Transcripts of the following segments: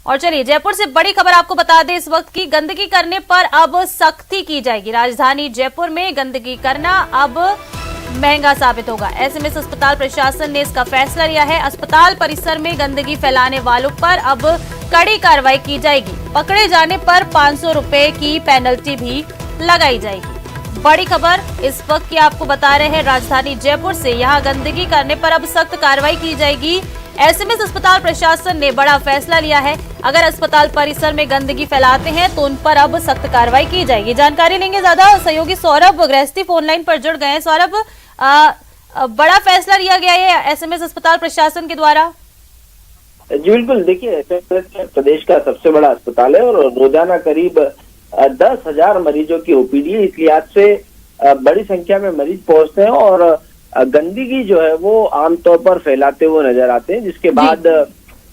और चलिए जयपुर से बड़ी खबर आपको बता दें इस वक्त की, गंदगी करने पर अब सख्ती की जाएगी। राजधानी जयपुर में गंदगी करना अब महंगा साबित होगा। एसएमएस अस्पताल प्रशासन ने इसका फैसला लिया है। अस्पताल परिसर में गंदगी फैलाने वालों पर अब कड़ी कार्रवाई की जाएगी। पकड़े जाने पर 500 रुपए की पेनल्टी भी लगाई जाएगी। बड़ी खबर इस वक्त की आपको बता रहे हैं राजधानी जयपुर से, यहां गंदगी करने पर अब सख्त कार्रवाई की जाएगी। एसएमएस अस्पताल प्रशासन ने बड़ा फैसला लिया है। अगर अस्पताल परिसर में गंदगी फैलाते हैं तो उन पर अब सख्त कार्रवाई की जाएगी। जानकारी लेंगे ज्यादा सहयोगी सौरभ गृहस्थी फोन लाइन पर जुड़ गए हैं। सौरभ, बड़ा फैसला लिया गया है एसएमएस अस्पताल प्रशासन के द्वारा। जी बिल्कुल, देखिए एसएमएस प्रदेश का सबसे बड़ा अस्पताल है और रोजाना करीब 10,000 मरीजों की ओपीडी है। इसलिए आज से बड़ी संख्या में मरीज पहुंचते हैं और गंदगी जो है वो आमतौर पर फैलाते हुए नजर आते हैं, जिसके बाद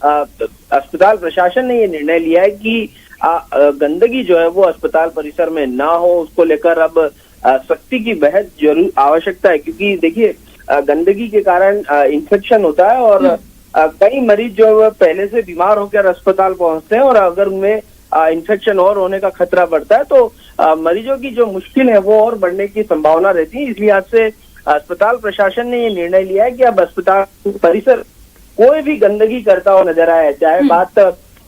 अस्पताल प्रशासन ने ये निर्णय लिया है कि गंदगी जो है वो अस्पताल परिसर में ना हो। उसको लेकर अब सख्ती की बेहद जरूर आवश्यकता है, क्योंकि देखिए गंदगी के कारण इन्फेक्शन होता है और कई मरीज जो है पहले से बीमार होकर अस्पताल पहुंचते हैं और अगर उनमें इन्फेक्शन और होने का खतरा बढ़ता है तो मरीजों की जो मुश्किल है वो और बढ़ने की संभावना रहती है। इसलिए आज से अस्पताल प्रशासन ने ये निर्णय लिया है कि अब अस्पताल परिसर कोई भी गंदगी करता हुआ नजर आए, चाहे बात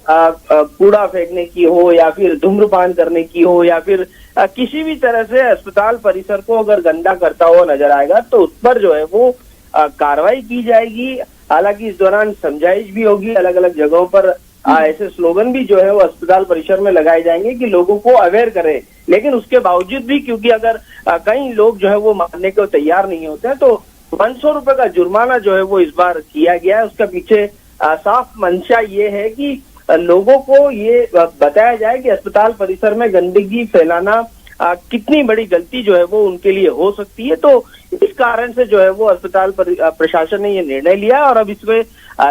कूड़ा फेंकने की हो या फिर धूम्रपान करने की हो या फिर किसी भी तरह से अस्पताल परिसर को अगर गंदा करता हुआ नजर आएगा तो उस पर जो है वो कार्रवाई की जाएगी। हालांकि इस दौरान समझाइश भी होगी, अलग अलग जगहों पर ऐसे स्लोगन भी जो है वो अस्पताल परिसर में लगाए जाएंगे कि लोगों को अवेयर करें। लेकिन उसके बावजूद भी क्योंकि अगर कई लोग जो है वो मानने को तैयार नहीं होते हैं तो 500 रुपए का जुर्माना जो है वो इस बार किया गया है। उसका पीछे साफ मंशा ये है कि लोगों को ये बताया जाए कि अस्पताल परिसर में गंदगी फैलाना कितनी बड़ी गलती जो है वो उनके लिए हो सकती है। तो इस कारण से जो है वो अस्पताल प्रशासन ने ये निर्णय लिया और अब इसमें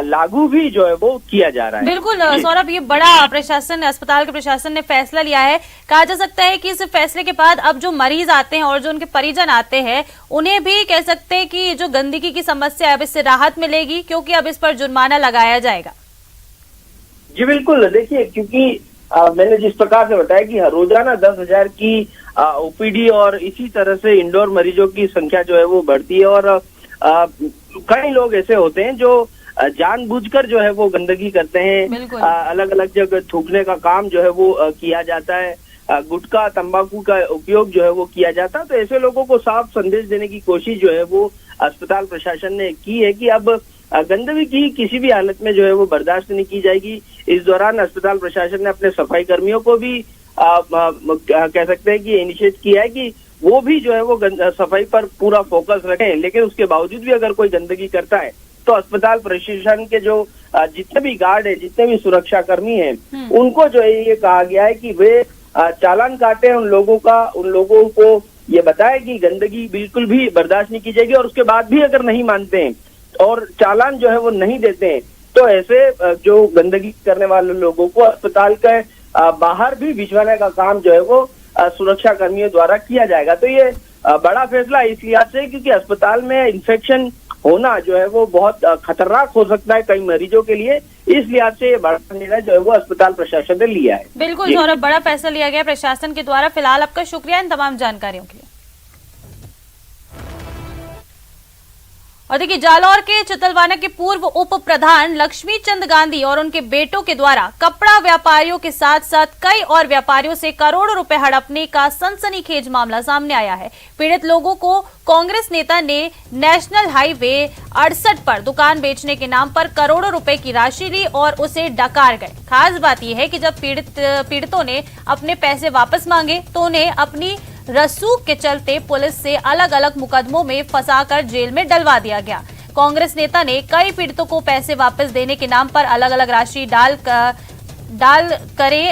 लागू भी जो है वो किया जा रहा है। बिल्कुल सौरभ, ये बड़ा प्रशासन अस्पताल के प्रशासन ने फैसला लिया है। कहा जा सकता है कि इस फैसले के बाद अब जो मरीज आते हैं और जो उनके परिजन आते हैं उन्हें भी कह सकते हैं कि जो गंदगी की समस्या है अब इससे राहत मिलेगी, क्योंकि अब इस पर जुर्माना लगाया जाएगा। जी बिल्कुल, देखिए क्योंकि मैंने जिस प्रकार से बताया कि रोजाना 10,000 की ओपीडी और इसी तरह से इंडोर मरीजों की संख्या जो है वो बढ़ती है और कई लोग ऐसे होते हैं जो जानबूझकर जो है वो गंदगी करते हैं। अलग अलग जगह थूकने का काम जो है वो किया जाता है, गुटखा तंबाकू का उपयोग जो है वो किया जाता है। तो ऐसे लोगों को साफ संदेश देने की कोशिश जो है वो अस्पताल प्रशासन ने की है कि अब गंदगी की किसी भी हालत में जो है वो बर्दाश्त नहीं की जाएगी। इस दौरान अस्पताल प्रशासन ने अपने सफाई कर्मियों को भी कह सकते हैं कि इनिशिएट किया है कि वो भी जो है वो सफाई पर पूरा फोकस रखें। लेकिन उसके बावजूद भी अगर कोई गंदगी करता है तो अस्पताल प्रशासन के जो जितने भी गार्ड है, जितने भी सुरक्षा कर्मी हैं, उनको जो है ये कहा गया है कि वे चालान काटे उन लोगों को ये बताए कि गंदगी बिल्कुल भी बर्दाश्त नहीं की जाएगी और उसके बाद भी अगर नहीं मानते हैं और चालान जो है वो नहीं देते हैं तो ऐसे जो गंदगी करने वाले लोगों को अस्पताल के बाहर भी भिजवाने का काम जो है वो सुरक्षा कर्मियों द्वारा किया जाएगा। तो ये बड़ा फैसला इस लिहाज से क्योंकि अस्पताल में इन्फेक्शन होना जो है वो बहुत खतरनाक हो सकता है कई मरीजों के लिए। इस लिहाज से ये बड़ा निर्णय जो है वो अस्पताल प्रशासन ने लिया है। बिल्कुल सौरभ, बड़ा फैसला लिया गया प्रशासन के द्वारा। फिलहाल आपका शुक्रिया इन तमाम जानकारियों के लिए। और देखिए जालौर के चितलवाना के पूर्व उप प्रधान लक्ष्मी चंद गांधी और उनके बेटों के द्वारा कपड़ा व्यापारियों के साथ साथ कई और व्यापारियों से करोड़ों रुपए हड़पने का सनसनीखेज मामला सामने आया है। पीड़ित लोगों को कांग्रेस नेता ने नेशनल हाईवे 68 पर दुकान बेचने के नाम पर करोड़ों रुपए की राशि ली और उसे डकार गए। खास बात यह है कि जब पीड़ितों ने अपने पैसे वापस मांगे तो उन्हें अपनी रसूख के चलते पुलिस से अलग अलग मुकदमों में फंसाकर जेल में डलवा दिया गया। कांग्रेस नेता ने कई पीड़ितों को पैसे वापस देने के नाम पर अलग अलग राशि डाल करे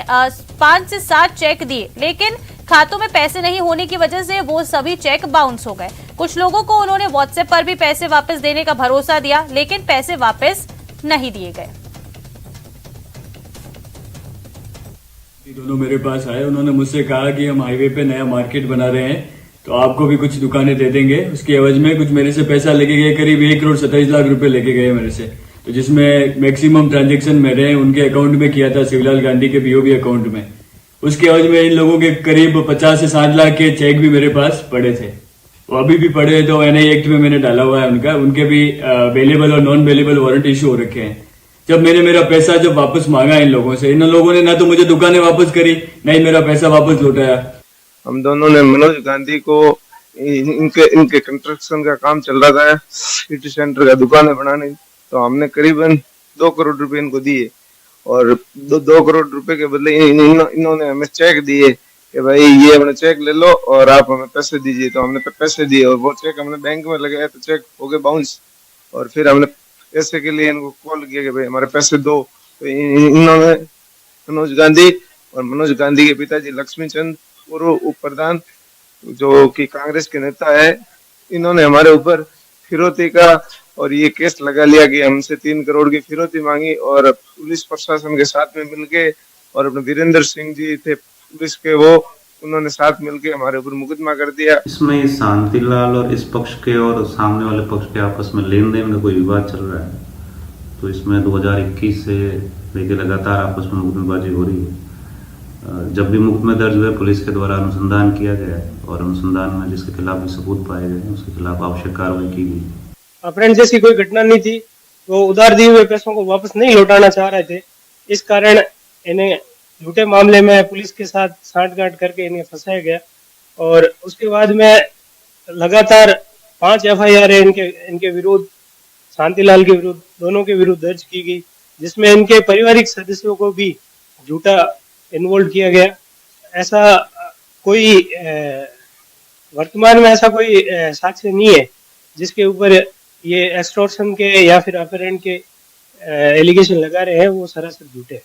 5 से 7 चेक दिए, लेकिन खातों में पैसे नहीं होने की वजह से वो सभी चेक बाउंस हो गए। कुछ लोगों को उन्होंने व्हाट्सएप पर भी पैसे वापस देने का भरोसा दिया, लेकिन पैसे वापस नहीं दिए गए। दोनों मेरे पास आए, उन्होंने मुझसे कहा कि हम हाईवे पे नया मार्केट बना रहे हैं तो आपको भी कुछ दुकानें दे देंगे। उसके एवज में कुछ मेरे से पैसा लेके गए, करीब 1 करोड़ 27 लाख रुपए लेके गए मेरे से। तो जिसमें मैक्सिमम ट्रांजैक्शन मेरे उनके अकाउंट में किया था, शिवलाल गांधी के बीओबी अकाउंट में। उसके एवज में इन लोगों के करीब 50 से 60 लाख के चेक भी मेरे पास पड़े थे, वो अभी भी पड़े हैं। तो एनआई एक्ट में मैंने डाला हुआ है उनके भी अवेलेबल और नॉन अवेलेबल वारंट इश्यू हो रखे हैं। जब मैंने मेरा पैसा जब वापस मांगा इन लोगों से, इन लोगों ने ना तो मुझे दुकानें वापस करी, ना ही मेरा पैसा वापस लौटाया। हम दोनों ने मनोज गांधी को इनके कंस्ट्रक्शन का काम चल रहा था, सिटी सेंटर का दुकानें बनाने, तो हमने करीबन 2 करोड़ रुपए इनको दिए और 2 करोड़ रुपए के बदले इन्होंने हमें चेक दिए कि भाई ये अपना चेक ले लो और आप हमें पैसे दीजिए। तो हमने पैसे दिए और वो चेक हमने बैंक में लगाया, तो चेक हो गए बाउंस। और फिर हमने पैसे के लिए इनको कॉल किया कि भाई हमारे पैसे दो। तो इन्होंने मनोज गांधी और मनोज गांधी के पिताजी लक्ष्मी चंद पूर्व उप प्रधान जो कि कांग्रेस के नेता है, इन्होंने हमारे ऊपर फिरौती का और ये केस लगा लिया कि हमसे 3 करोड़ की फिरौती मांगी। और पुलिस प्रशासन के साथ में मिलके और अपने वीरेंद्र सिंह जी थे पुलिस के, वो उन्होंने साथ मिलके हमारे ऊपर मुकदमा कर दिया। इसमें शांतिलाल और इस पक्ष के और सामने वाले पक्ष के आपस में लेन देन का कोई विवाद चल रहा है। तो इसमें 2021 से लेकर लगातार आपस में मुकदमेबाजी हो रही है। जब भी मुकदमे दर्ज हुए पुलिस के द्वारा अनुसंधान किया गया और अनुसंधान में जिसके खिलाफ भी सबूत पाए गए उसके खिलाफ आवश्यक कार्रवाई की गई। अपहरण जैसी कोई घटना नहीं थी, वो उधार दिए हुए पैसों को वापस नहीं लौटाना चाह रहे थे। इस कारण इन्हें झूठे मामले में पुलिस के साथ सांठगांठ करके इन्हें फंसाया गया। और उसके बाद में लगातार 5 FIR इनके विरुद्ध, शांतिलाल के विरुद्ध, दोनों के विरुद्ध दर्ज की गई, जिसमें इनके पारिवारिक सदस्यों को भी झूठा इन्वॉल्व किया गया। ऐसा कोई वर्तमान में ऐसा कोई साक्ष्य नहीं है जिसके ऊपर ये एक्सटॉर्शन के या फिर अपहरण के एलिगेशन लगा रहे हैं, वो सरासर झूठे हैं।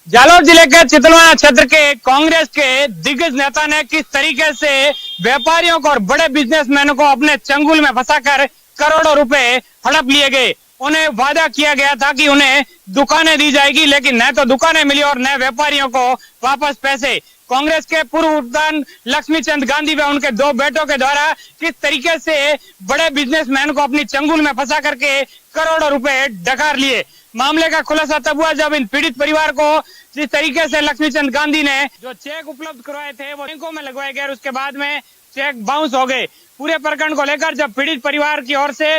जालौर जिले के चितलवाना क्षेत्र के कांग्रेस के दिग्गज नेता ने किस तरीके से व्यापारियों को और बड़े बिजनेसमैनों को अपने चंगुल में फंसाकर करोड़ों रुपए हड़प लिए गए। उन्हें वादा किया गया था कि उन्हें दुकानें दी जाएगी, लेकिन न तो दुकानें मिली और न व्यापारियों को वापस पैसे। कांग्रेस के पूर्व प्रधान लक्ष्मी चंद गांधी व उनके 2 बेटों के द्वारा किस तरीके से बड़े बिजनेसमैन को अपनी चंगुल में फंसा करके करोड़ों रुपए डकार लिए। मामले का खुलासा तब हुआ जब इन पीड़ित परिवार को जिस तरीके से लक्ष्मी चंद गांधी ने जो चेक उपलब्ध करवाए थे वो बैंकों में लगवाए गए और उसके बाद में चेक बाउंस हो गए। पूरे प्रकरण को लेकर जब पीड़ित परिवार की ओर से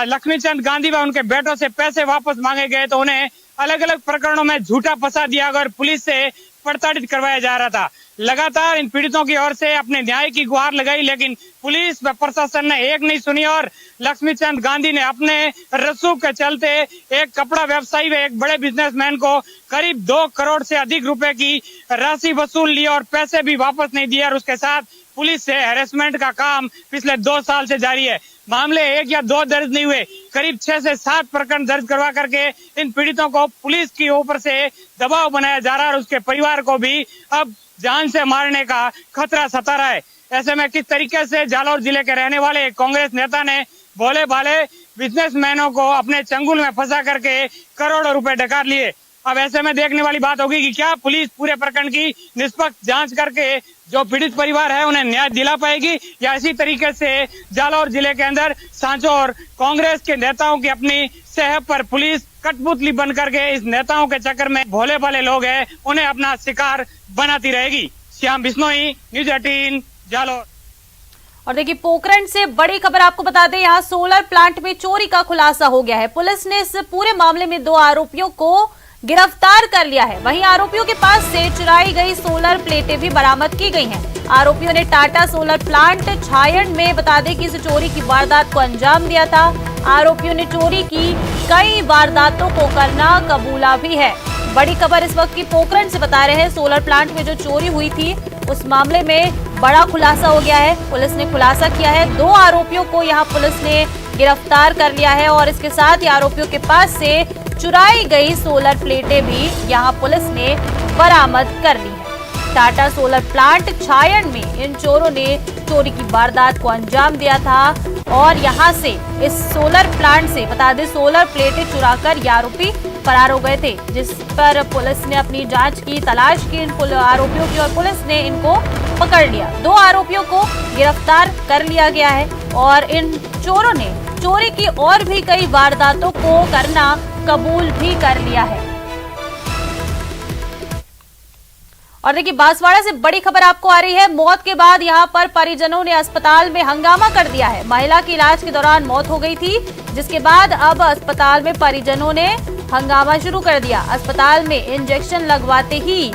लक्ष्मी चंद गांधी व उनके बेटों से पैसे वापस मांगे गए तो उन्हें अलग अलग प्रकरणों में झूठा फंसा दिया और पुलिस से प्रताड़ित करवाया जा रहा था। लगातार इन पीड़ितों की ओर से अपने न्याय की गुहार लगाई, लेकिन पुलिस व प्रशासन ने एक नहीं सुनी और लक्ष्मी चंद गांधी ने अपने रसूख के चलते एक कपड़ा व्यवसायी व एक बड़े बिजनेसमैन को करीब 2 करोड़ से अधिक रुपए की राशि वसूल ली और पैसे भी वापस नहीं दिए। और उसके साथ पुलिस से हैरेसमेंट का काम पिछले 2 साल से जारी है। मामले 1 या 2 दर्ज नहीं हुए, करीब 6 से 7 प्रकरण दर्ज करवा करके इन पीड़ितों को पुलिस की ऊपर से दबाव बनाया जा रहा है और उसके परिवार को भी अब जान से मारने का खतरा सता रहा है। ऐसे में किस तरीके से जालौर जिले के रहने वाले एक कांग्रेस नेता ने भोले भाले बिजनेसमैनों को अपने चंगुल में फंसा करके करोड़ों रुपए डकार लिए। अब ऐसे में देखने वाली बात होगी कि क्या पुलिस पूरे प्रकरण की निष्पक्ष जांच करके जो पीड़ित परिवार है उन्हें न्याय दिला पाएगी, या इसी तरीके से जालौर जिले के अंदर सांचो और कांग्रेस के नेताओं की अपनी सेहत पर पुलिस कठपुतली बन करके इस नेताओं के चक्कर में भोले भाले लोग हैं उन्हें अपना शिकार बनाती रहेगी। श्याम बिश्नोई, न्यूज 18 जालौर। और देखिए, पोखरण से बड़ी खबर आपको बता दें, यहाँ सोलर प्लांट में चोरी का खुलासा हो गया है। पुलिस ने इस पूरे मामले में 2 आरोपियों को गिरफ्तार कर लिया है। वहीं आरोपियों के पास से चुराई गई सोलर प्लेटें भी बरामद की गई हैं। आरोपियों ने टाटा सोलर प्लांट छायड़ में बता दें कि इस चोरी की वारदात को अंजाम दिया था। आरोपियों ने चोरी की कई वारदातों को करना कबूला भी है। बड़ी खबर इस वक्त की पोखरण से बता रहे हैं, सोलर प्लांट में जो चोरी हुई थी उस मामले में बड़ा खुलासा हो गया है। पुलिस ने खुलासा किया है, 2 आरोपियों को यहाँ पुलिस ने गिरफ्तार कर लिया है और इसके साथ ही आरोपियों के पास से चुराई गई सोलर प्लेटें भी यहाँ पुलिस ने बरामद कर ली है। टाटा सोलर प्लांट छायड़ में इन चोरों ने चोरी की वारदात को अंजाम दिया था और यहाँ से इस सोलर प्लांट से बता दें सोलर प्लेटें चुराकर ये आरोपी फरार हो गए थे, जिस पर पुलिस ने अपनी जांच की, तलाश की इन आरोपियों की और पुलिस ने इनको पकड़ लिया। 2 आरोपियों को गिरफ्तार कर लिया गया है और इन चोरों ने चोरी की और भी कई वारदातों को करना कबूल भी कर लिया है। और देखिए, बांसवाड़ा से बड़ी खबर आपको आ रही है। मौत के बाद यहां पर परिजनों ने अस्पताल में हंगामा कर दिया है। महिला की इलाज के दौरान मौत हो गई थी, जिसके बाद अब अस्पताल में परिजनों ने हंगामा शुरू कर दिया। अस्पताल में इंजेक्शन लगवाते ही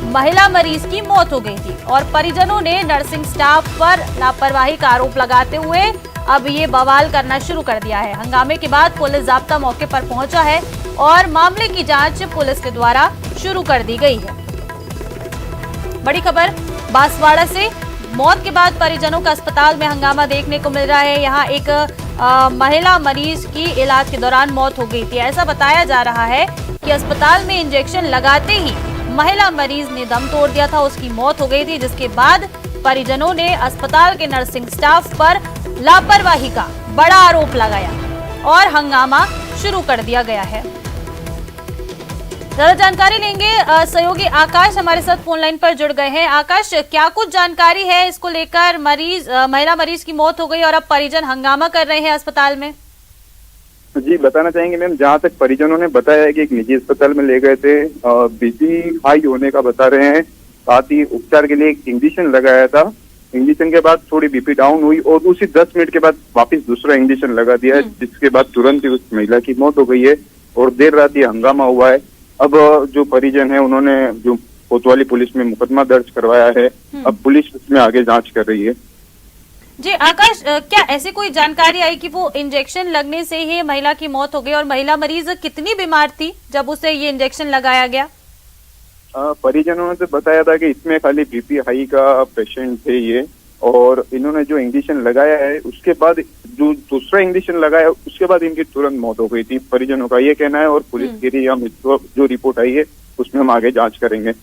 महिला मरीज की मौत हो गई थी और परिजनों ने नर्सिंग स्टाफ पर लापरवाही का आरोप लगाते हुए अब ये बवाल करना शुरू कर दिया है। हंगामे के बाद पुलिस जाब्ता मौके पर पहुंचा है और मामले की जांच पुलिस के द्वारा शुरू कर दी गई है। बड़ी खबर बांसवाड़ा से, मौत के बाद परिजनों का अस्पताल में हंगामा देखने को मिल रहा है। यहाँ एक महिला मरीज की इलाज के दौरान मौत हो गई थी। ऐसा बताया जा रहा है कि अस्पताल में इंजेक्शन लगाते ही महिला मरीज ने दम तोड़ दिया था, उसकी मौत हो गई थी, जिसके बाद परिजनों ने अस्पताल के नर्सिंग स्टाफ पर लापरवाही का बड़ा आरोप लगाया और हंगामा शुरू कर दिया गया है। ज्यादा जानकारी लेंगे, सहयोगी आकाश हमारे साथ फोन लाइन पर जुड़ गए हैं। आकाश, क्या कुछ जानकारी है इसको लेकर? महिला मरीज की मौत हो गई और अब परिजन हंगामा कर रहे हैं अस्पताल में। जी बताना चाहेंगे मैम, जहाँ तक परिजनों ने बताया है कि एक निजी अस्पताल में ले गए थे, बीपी हाई होने का बता रहे हैं, साथ ही उपचार के लिए एक इंजेक्शन लगाया था। इंजेक्शन के बाद थोड़ी बीपी डाउन हुई और उसी 10 मिनट के बाद वापस दूसरा इंजेक्शन लगा दिया है, जिसके बाद तुरंत ही उस महिला की मौत हो गई है और देर रात ये हंगामा हुआ है। अब जो परिजन है उन्होंने जो कोतवाली पुलिस में मुकदमा दर्ज करवाया है, अब पुलिस इसमें आगे जांच कर रही है। जी आकाश, क्या ऐसी कोई जानकारी आई कि वो इंजेक्शन लगने से ही महिला की मौत हो गई और महिला मरीज कितनी बीमार थी जब उसे ये इंजेक्शन लगाया गया? परिजनों ने तो बताया था कि इसमें खाली बीपी हाई का पेशेंट थे ये, और इन्होंने जो इंजेक्शन लगाया है उसके बाद जो दूसरा इंजेक्शन लगाया उसके बाद इनकी तुरंत मौत हो गई थी, परिजनों का ये कहना है। और पुलिस की जो रिपोर्ट आई है उसमें हम आगे जांच करेंगे।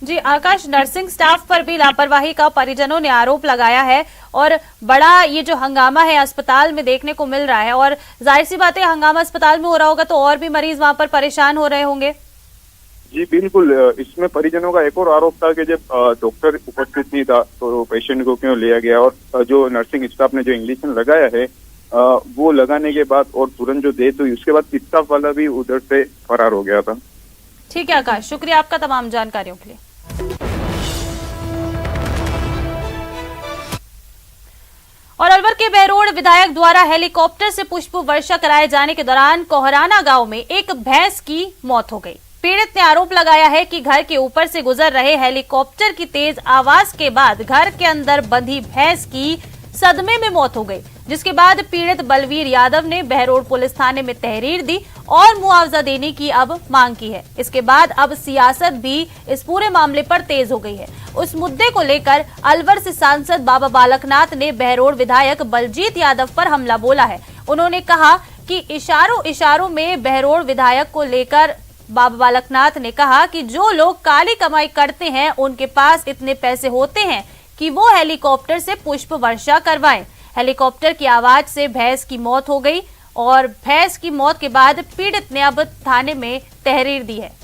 जी आकाश, नर्सिंग स्टाफ पर भी लापरवाही का परिजनों ने आरोप लगाया है और बड़ा ये जो हंगामा है अस्पताल में देखने को मिल रहा है, और जाहिर सी बात है हंगामा अस्पताल में हो रहा होगा तो और भी मरीज वहां पर परेशान हो रहे होंगे। जी बिल्कुल, इसमें परिजनों का एक और आरोप था कि जब डॉक्टर उपस्थित नहीं था तो पेशेंट को क्यों लिया गया, और जो नर्सिंग स्टाफ ने जो इंजेक्शन लगाया है वो लगाने के बाद और तुरंत जो डेथ हुई उसके बाद स्टाफ वाला भी उधर से फरार हो गया था। ठीक है आकाश, शुक्रिया आपका तमाम जानकारियों के लिए। और अलवर के बहरोड विधायक द्वारा हेलीकॉप्टर से पुष्प वर्षा कराए जाने के दौरान कोहराना गांव में एक भैंस की मौत हो गई। पीड़ित ने आरोप लगाया है कि घर के ऊपर से गुजर रहे हेलीकॉप्टर की तेज आवाज के बाद घर के अंदर बंधी भैंस की सदमे में मौत हो गई, जिसके बाद पीड़ित बलवीर यादव ने बहरोड पुलिस थाने में तहरीर दी और मुआवजा देने की अब मांग की है। इसके बाद अब सियासत भी इस पूरे मामले पर तेज हो गई है। उस मुद्दे को लेकर अलवर से सांसद बाबा बालकनाथ ने बहरोड विधायक बलजीत यादव पर हमला बोला है। उन्होंने कहा कि इशारों में बहरोड विधायक को लेकर बाबा बालकनाथ ने कहा कि जो लोग काली कमाई करते हैं उनके पास इतने पैसे होते हैं कि वो हेलीकॉप्टर से पुष्प वर्षा करवाएं। हेलीकॉप्टर की आवाज से भैंस की मौत हो गई और भैंस की मौत के बाद पीड़ित ने अब थाने में तहरीर दी है।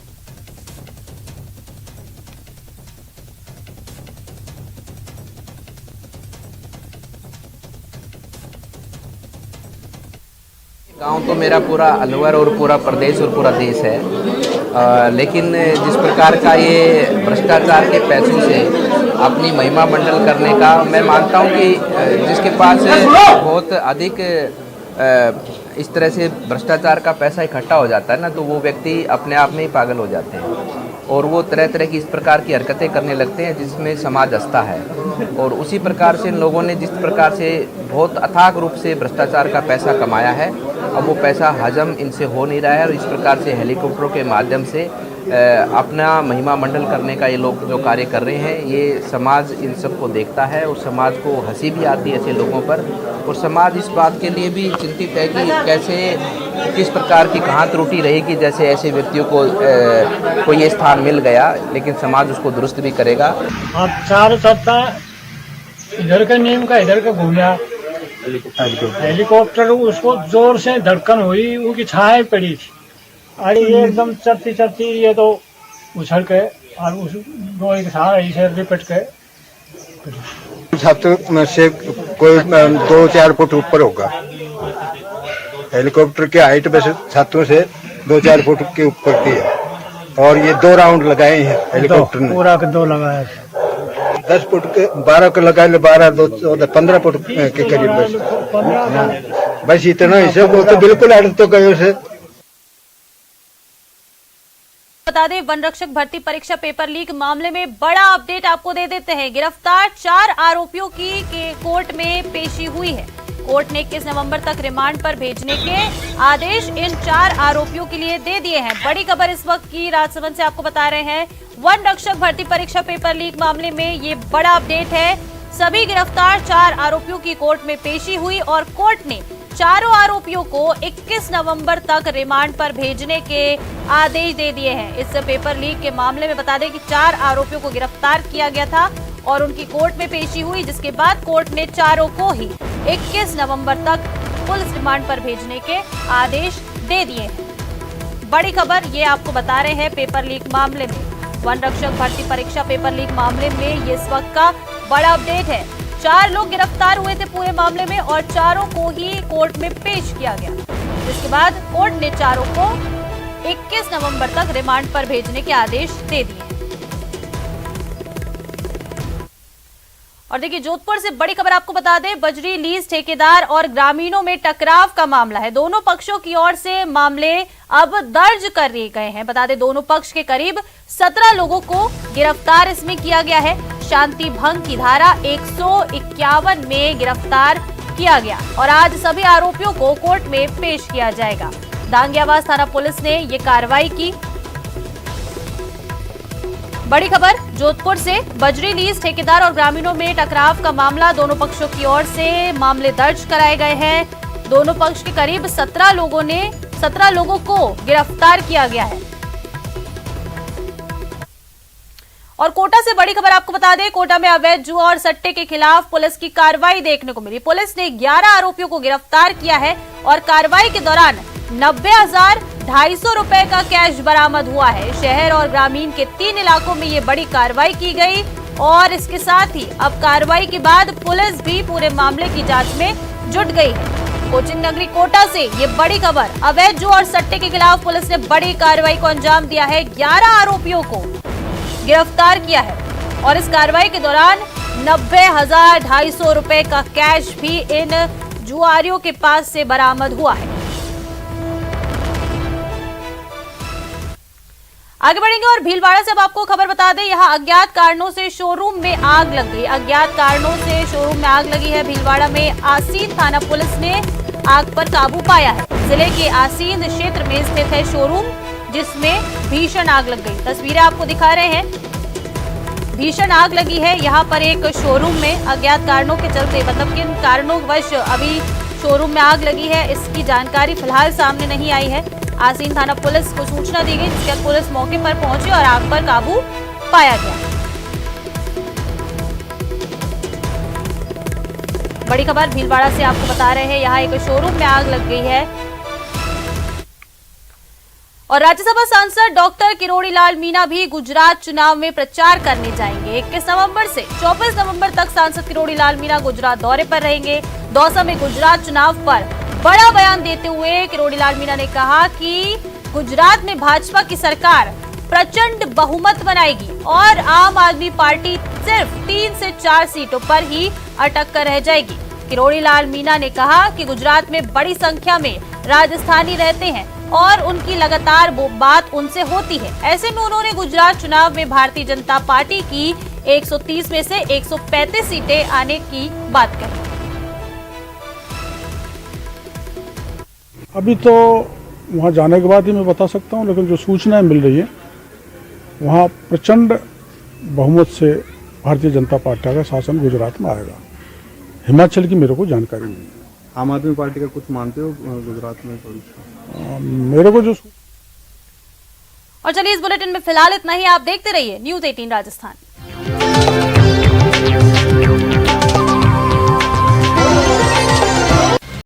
गांव तो मेरा पूरा अलवर और पूरा प्रदेश और पूरा देश है, लेकिन जिस प्रकार का ये भ्रष्टाचार के पैसों से अपनी महिमा मंडल करने का, मैं मानता हूं कि जिसके पास बहुत अधिक इस तरह से भ्रष्टाचार का पैसा इकट्ठा हो जाता है ना, तो वो व्यक्ति अपने आप में ही पागल हो जाते हैं और वो तरह तरह की इस प्रकार की हरकतें करने लगते हैं जिसमें समाज हंसता है। और उसी प्रकार से इन लोगों ने जिस प्रकार से बहुत अथाक रूप से भ्रष्टाचार का पैसा कमाया है, अब वो पैसा हजम इनसे हो नहीं रहा है और इस प्रकार से हेलीकॉप्टरों के माध्यम से अपना महिमा मंडल करने का ये लोग जो कार्य कर रहे हैं, ये समाज इन सब को देखता है और समाज को हंसी भी आती है ऐसे लोगों पर। और समाज इस बात के लिए भी चिंतित है कि कैसे किस प्रकार की कहाँ त्रुटि रहेगी, जैसे ऐसे व्यक्तियों को कोई ये स्थान मिल गया, लेकिन समाज उसको दुरुस्त भी करेगा। अब चारों सप्ताह इधर का नीम का इधर का घूमया हेलीकॉप्टर, उसको जोर से धड़कन हुई, उनकी छाया पड़ी थी। अरे ये एकदम चलती चलती ये तो उछल के और उस दो एक सारा इसे लिपट के छत में से कोई 2-4 फुट ऊपर होगा। हेलीकॉप्टर की हाइट बस छतों से 2-4 फुट के ऊपर की है और ये 2 राउंड लगाए हैं हेलीकॉप्टर ने। पूरा के 2 लगाया 10 फुट के 12 के लगा ले 12 2 14 15 फुट के करीब बस इतना ही सब। वो तो बिल्कुल अड़ तो गए से। बता दें, वन रक्षक भर्ती परीक्षा पेपर लीक मामले में बड़ा अपडेट आपको दे देते हैं। गिरफ्तार 4 आरोपियों की कोर्ट में पेशी हुई है। कोर्ट ने 21 नवंबर तक रिमांड पर भेजने के आदेश इन 4 आरोपियों के लिए दे दिए हैं। बड़ी खबर इस वक्त की राजसमंद से आपको बता रहे हैं। वन रक्षक भर्ती परीक्षा पेपर लीक मामले में ये बड़ा अपडेट है। सभी गिरफ्तार 4 आरोपियों की कोर्ट में पेशी हुई और कोर्ट ने चारों आरोपियों को 21 नवंबर तक रिमांड पर भेजने के आदेश दे दिए हैं। इस पेपर लीक के मामले में बता दें कि 4 आरोपियों को गिरफ्तार किया गया था और उनकी कोर्ट में पेशी हुई, जिसके बाद कोर्ट ने चारों को ही 21 नवंबर तक पुलिस रिमांड पर भेजने के आदेश दे दिए हैं। बड़ी खबर ये आपको बता रहे हैं पेपर लीक मामले में। वन रक्षक भर्ती परीक्षा पेपर लीक मामले में ये इस वक्त का बड़ा अपडेट है। 4 लोग गिरफ्तार हुए थे पूरे मामले में और चारों को ही कोर्ट में पेश किया गया, जिसके बाद कोर्ट ने चारों को 21 नवंबर तक रिमांड पर भेजने के आदेश दे दिए। और देखिए, जोधपुर से बड़ी खबर आपको बता दें, बजरी लीज ठेकेदार और ग्रामीणों में टकराव का मामला है। दोनों पक्षों की ओर से मामले अब दर्ज कर लिए गए हैं। बता दें, दोनों पक्ष के करीब 17 लोगों को गिरफ्तार इसमें किया गया है। शांति भंग की धारा 151 में गिरफ्तार किया गया और आज सभी आरोपियों को कोर्ट में पेश किया जाएगा। दांगियावास थाना पुलिस ने ये कार्रवाई की। बड़ी खबर जोधपुर से, बजरी लीज ठेकेदार और ग्रामीणों में टकराव का मामला, दोनों पक्षों की ओर से मामले दर्ज कराए गए हैं। दोनों पक्ष के करीब 17 लोगों को गिरफ्तार किया गया है। और कोटा से बड़ी खबर आपको बता दें, कोटा में अवैध जुआ और सट्टे के खिलाफ पुलिस की कार्रवाई देखने को मिली। पुलिस ने 11 आरोपियों को गिरफ्तार किया है और कार्रवाई के दौरान 90,250 रुपए का कैश बरामद हुआ है। शहर और ग्रामीण के 3 इलाकों में ये बड़ी कार्रवाई की गई और इसके साथ ही अब कार्रवाई के बाद पुलिस भी पूरे मामले की जांच में जुट गई है। कोचिंग नगरी कोटा से ये बड़ी खबर, अवैध जुआ और सट्टे के खिलाफ पुलिस ने बड़ी कार्रवाई को अंजाम दिया है। 11 आरोपियों को गिरफ्तार किया है और इस कार्रवाई के दौरान 90,250 रुपए का कैश भी इन जुआरियों के पास से बरामद हुआ है। आगे बढ़ेंगे और भीलवाड़ा से अब आपको खबर बता दें, यहां अज्ञात कारणों से शोरूम में आग लग गई। अज्ञात कारणों से शोरूम में आग लगी है। भीलवाड़ा में आसीन थाना पुलिस ने आग पर काबू पाया है। जिले के आसीन क्षेत्र में स्थित है शोरूम, जिसमें भीषण आग लग गई। तस्वीरें आपको दिखा रहे हैं, भीषण आग लगी है यहाँ पर एक शोरूम में। अज्ञात कारणों के चलते, मतलब किन कारणोंवश अभी शोरूम में आग लगी है, इसकी जानकारी फिलहाल सामने नहीं आई है। आसीन थाना पुलिस को सूचना दी गई, जिसके बाद पुलिस मौके पर पहुंची और आग पर काबू पाया गया। बड़ी खबर भीलवाड़ा से आपको बता रहे हैं, यहाँ एक शोरूम में आग लग गई है। और राज्यसभा सांसद डॉक्टर किरोड़ी लाल मीणा भी गुजरात चुनाव में प्रचार करने जाएंगे। 21 नवंबर से 24 नवंबर तक सांसद किरोड़ी लाल मीणा गुजरात दौरे पर रहेंगे। दौसा में गुजरात चुनाव पर बड़ा बयान देते हुए किरोड़ी लाल मीणा ने कहा कि गुजरात में भाजपा की सरकार प्रचंड बहुमत बनाएगी और आम आदमी पार्टी सिर्फ 3 से 4 सीटों पर ही अटक कर रह जाएगी। किरोड़ी लाल मीणा ने कहा कि गुजरात में बड़ी संख्या में राजस्थानी रहते हैं और उनकी लगातार बात उनसे होती है। ऐसे में उन्होंने गुजरात चुनाव में भारतीय जनता पार्टी की 130 में से 135 सीटें आने की बात कही। अभी तो वहां जाने के बाद ही मैं बता सकता हूं, लेकिन जो सूचनाएं मिल रही है वहां प्रचंड बहुमत से भारतीय जनता पार्टी का शासन गुजरात में आएगा। हिमाचल की मेरे को जानकारी नहीं है। आम आदमी पार्टी का कुछ मानते हो गुजरात में? मेरे को जो। और चलिए, इस बुलेटिन में फिलहाल इतना ही। आप देखते रहिए न्यूज़ 18 राजस्थान।